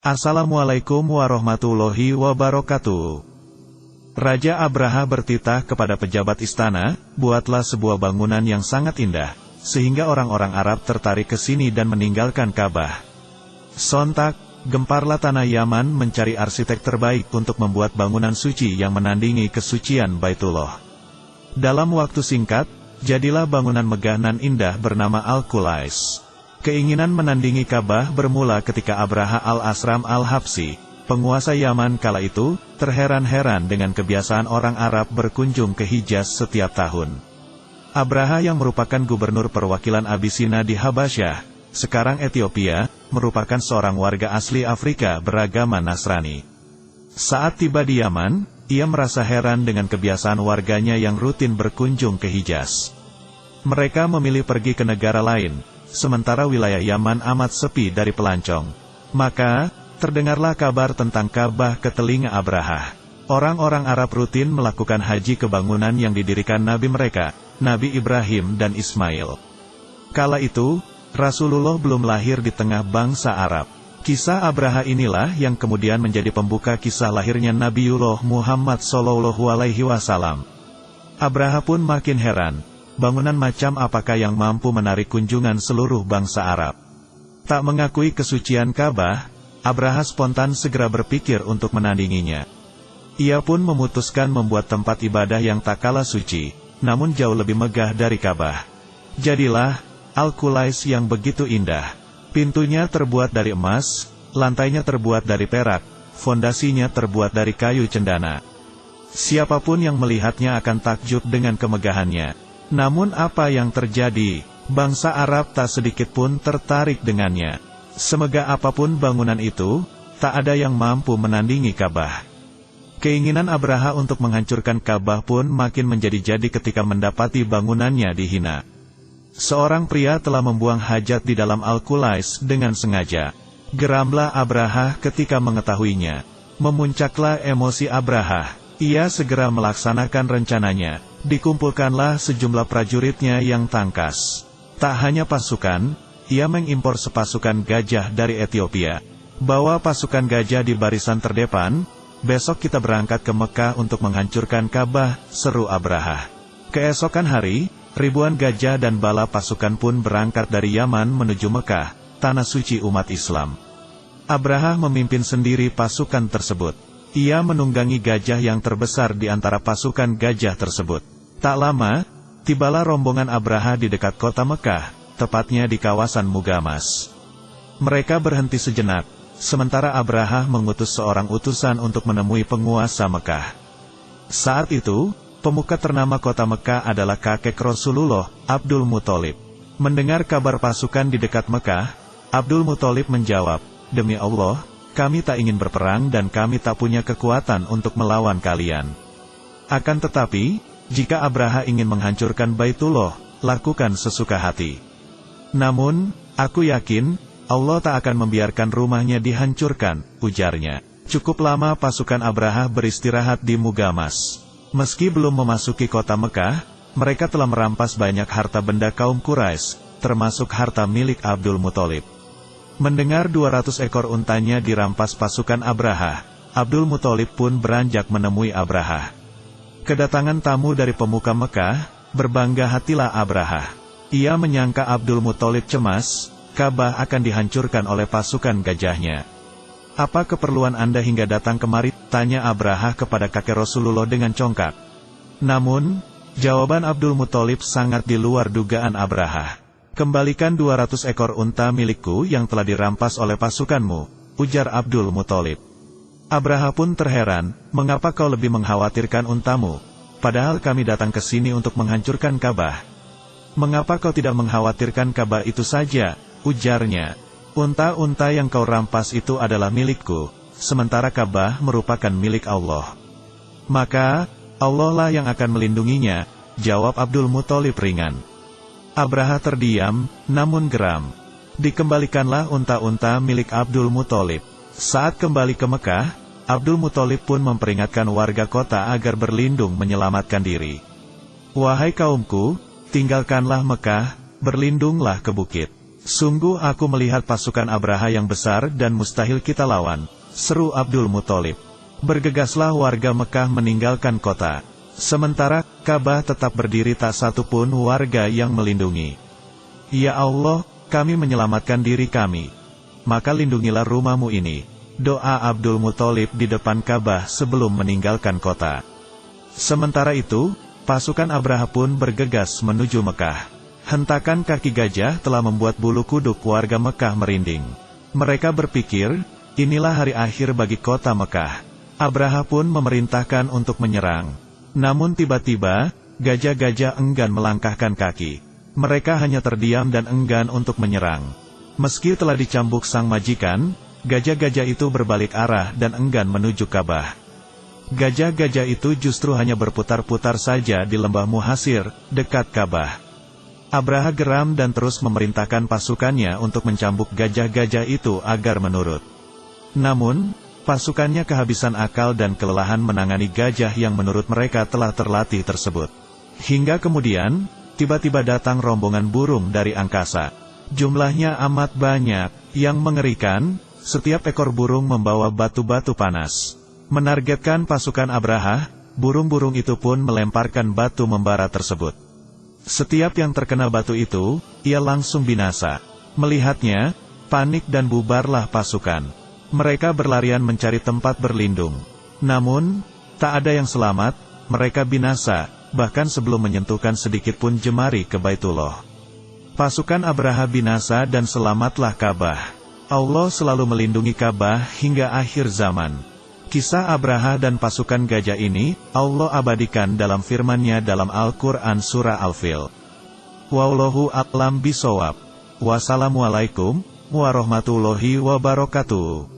Assalamualaikum warahmatullahi wabarakatuh. Raja Abraha bertitah kepada pejabat istana, buatlah sebuah bangunan yang sangat indah, sehingga orang-orang Arab tertarik ke sini dan meninggalkan Ka'bah. Sontak, gemparlah tanah Yaman mencari arsitek terbaik untuk membuat bangunan suci yang menandingi kesucian Baitullah. Dalam waktu singkat, jadilah bangunan megah nan indah bernama Al-Qulais. Keinginan menandingi Ka'bah bermula ketika Abraha al-Asram al-Habsyi, penguasa Yaman kala itu, terheran-heran dengan kebiasaan orang Arab berkunjung ke Hijaz setiap tahun. Abraha yang merupakan gubernur perwakilan Abisina di Habasyah, sekarang Ethiopia, merupakan seorang warga asli Afrika beragama Nasrani. Saat tiba di Yaman, ia merasa heran dengan kebiasaan warganya yang rutin berkunjung ke Hijaz. Mereka memilih pergi ke negara lain, sementara wilayah Yaman amat sepi dari pelancong. Maka, terdengarlah kabar tentang Ka'bah ke telinga Abraha. Orang-orang Arab rutin melakukan haji ke bangunan yang didirikan nabi mereka, Nabi Ibrahim dan Ismail. Kala itu, Rasulullah belum lahir di tengah bangsa Arab. Kisah Abraha inilah yang kemudian menjadi pembuka kisah lahirnya Nabiullah Muhammad SAW. Abraha pun makin heran. Bangunan macam apakah yang mampu menarik kunjungan seluruh bangsa Arab? Tak mengakui kesucian Ka'bah, Abraha spontan segera berpikir untuk menandinginya. Ia pun memutuskan membuat tempat ibadah yang tak kalah suci, namun jauh lebih megah dari Ka'bah. Jadilah Al-Qulais yang begitu indah. Pintunya terbuat dari emas, lantainya terbuat dari perak, fondasinya terbuat dari kayu cendana. Siapapun yang melihatnya akan takjub dengan kemegahannya. Namun apa yang terjadi? Bangsa Arab tak sedikit pun tertarik dengannya. Semegah apapun bangunan itu, tak ada yang mampu menandingi Ka'bah. Keinginan Abraha untuk menghancurkan Ka'bah pun makin menjadi-jadi ketika mendapati bangunannya dihina. Seorang pria telah membuang hajat di dalam Al-Qulais dengan sengaja. Geramlah Abraha ketika mengetahuinya. Memuncaklah emosi Abraha. Ia segera melaksanakan rencananya. Dikumpulkanlah sejumlah prajuritnya yang tangkas. Tak hanya pasukan, ia mengimpor sepasukan gajah dari Ethiopia. Bawa pasukan gajah di barisan terdepan, besok kita berangkat ke Mekah untuk menghancurkan Ka'bah, seru Abraha. Keesokan hari, ribuan gajah dan bala pasukan pun berangkat dari Yaman menuju Mekah, tanah suci umat Islam. Abraha memimpin sendiri pasukan tersebut. Ia menunggangi gajah yang terbesar di antara pasukan gajah tersebut. Tak lama, tibalah rombongan Abraha di dekat kota Mekah, tepatnya di kawasan Mugamas. Mereka berhenti sejenak, sementara Abraha mengutus seorang utusan untuk menemui penguasa Mekah. Saat itu, pemuka ternama kota Mekah adalah kakek Rasulullah, Abdul Muthalib. Mendengar kabar pasukan di dekat Mekah, Abdul Muthalib menjawab, "Demi Allah, kami tak ingin berperang dan kami tak punya kekuatan untuk melawan kalian. Akan tetapi, jika Abraha ingin menghancurkan Baitullah, lakukan sesuka hati. Namun, aku yakin, Allah tak akan membiarkan rumahnya dihancurkan," ujarnya. Cukup lama pasukan Abraha beristirahat di Mugamas. Meski belum memasuki kota Mekah, mereka telah merampas banyak harta benda kaum Quraisy, termasuk harta milik Abdul Muthalib. Mendengar 200 ekor untanya dirampas pasukan Abraha, Abdul Muthalib pun beranjak menemui Abraha. Kedatangan tamu dari pemuka Mekah, berbangga hatilah Abraha. Ia menyangka Abdul Muthalib cemas, Ka'bah akan dihancurkan oleh pasukan gajahnya. "Apa keperluan Anda hingga datang kemari?" tanya Abraha kepada kakek Rasulullah dengan congkak. Namun, jawaban Abdul Muthalib sangat di luar dugaan Abraha. "Kembalikan 200 ekor unta milikku yang telah dirampas oleh pasukanmu," ujar Abdul Muthalib. Abraha pun terheran, "Mengapa kau lebih mengkhawatirkan untamu? Padahal kami datang ke sini untuk menghancurkan Ka'bah." "Mengapa kau tidak mengkhawatirkan Ka'bah itu saja?" ujarnya. "Unta-unta yang kau rampas itu adalah milikku, sementara Ka'bah merupakan milik Allah. Maka, Allah lah yang akan melindunginya," jawab Abdul Muthalib ringan. Abraha terdiam, namun geram. Dikembalikanlah unta-unta milik Abdul Muthalib. Saat kembali ke Mekah, Abdul Muthalib pun memperingatkan warga kota agar berlindung menyelamatkan diri. "Wahai kaumku, tinggalkanlah Mekah, berlindunglah ke bukit. Sungguh aku melihat pasukan Abraha yang besar dan mustahil kita lawan, seru Abdul Muthalib. Bergegaslah warga Mekah meninggalkan kota. Sementara, Ka'bah tetap berdiri, tak satu pun warga yang melindungi. Ya Allah, kami menyelamatkan diri kami. Maka lindungilah rumahmu ini. Doa Abdul Muthalib di depan Ka'bah sebelum meninggalkan kota. Sementara itu, pasukan Abraha pun bergegas menuju Mekah. Hentakan kaki gajah telah membuat bulu kuduk warga Mekah merinding. Mereka berpikir, inilah hari akhir bagi kota Mekah. Abraha pun memerintahkan untuk menyerang. Namun tiba-tiba, gajah-gajah enggan melangkahkan kaki. Mereka hanya terdiam dan enggan untuk menyerang. Meski telah dicambuk sang majikan, gajah-gajah itu berbalik arah dan enggan menuju Ka'bah. Gajah-gajah itu justru hanya berputar-putar saja di lembah Muhasir, dekat Ka'bah. Abraha geram dan terus memerintahkan pasukannya untuk mencambuk gajah-gajah itu agar menurut. Namun, pasukannya kehabisan akal dan kelelahan menangani gajah yang menurut mereka telah terlatih tersebut. Hingga kemudian, tiba-tiba datang rombongan burung dari angkasa. Jumlahnya amat banyak, yang mengerikan, setiap ekor burung membawa batu-batu panas. Menargetkan pasukan Abraha, burung-burung itu pun melemparkan batu membara tersebut. Setiap yang terkena batu itu, ia langsung binasa. Melihatnya, panik dan bubarlah pasukan. Mereka berlarian mencari tempat berlindung. Namun, tak ada yang selamat, mereka binasa, bahkan sebelum menyentuhkan sedikit pun jemari ke Baitullah. Pasukan Abraha binasa dan selamatlah Ka'bah. Allah selalu melindungi Ka'bah hingga akhir zaman. Kisah Abraha dan pasukan gajah ini, Allah abadikan dalam firman-Nya dalam Al-Quran Surah Al-Fil. Wallahu a'lam bishawab. Wassalamualaikum warahmatullahi wabarakatuh.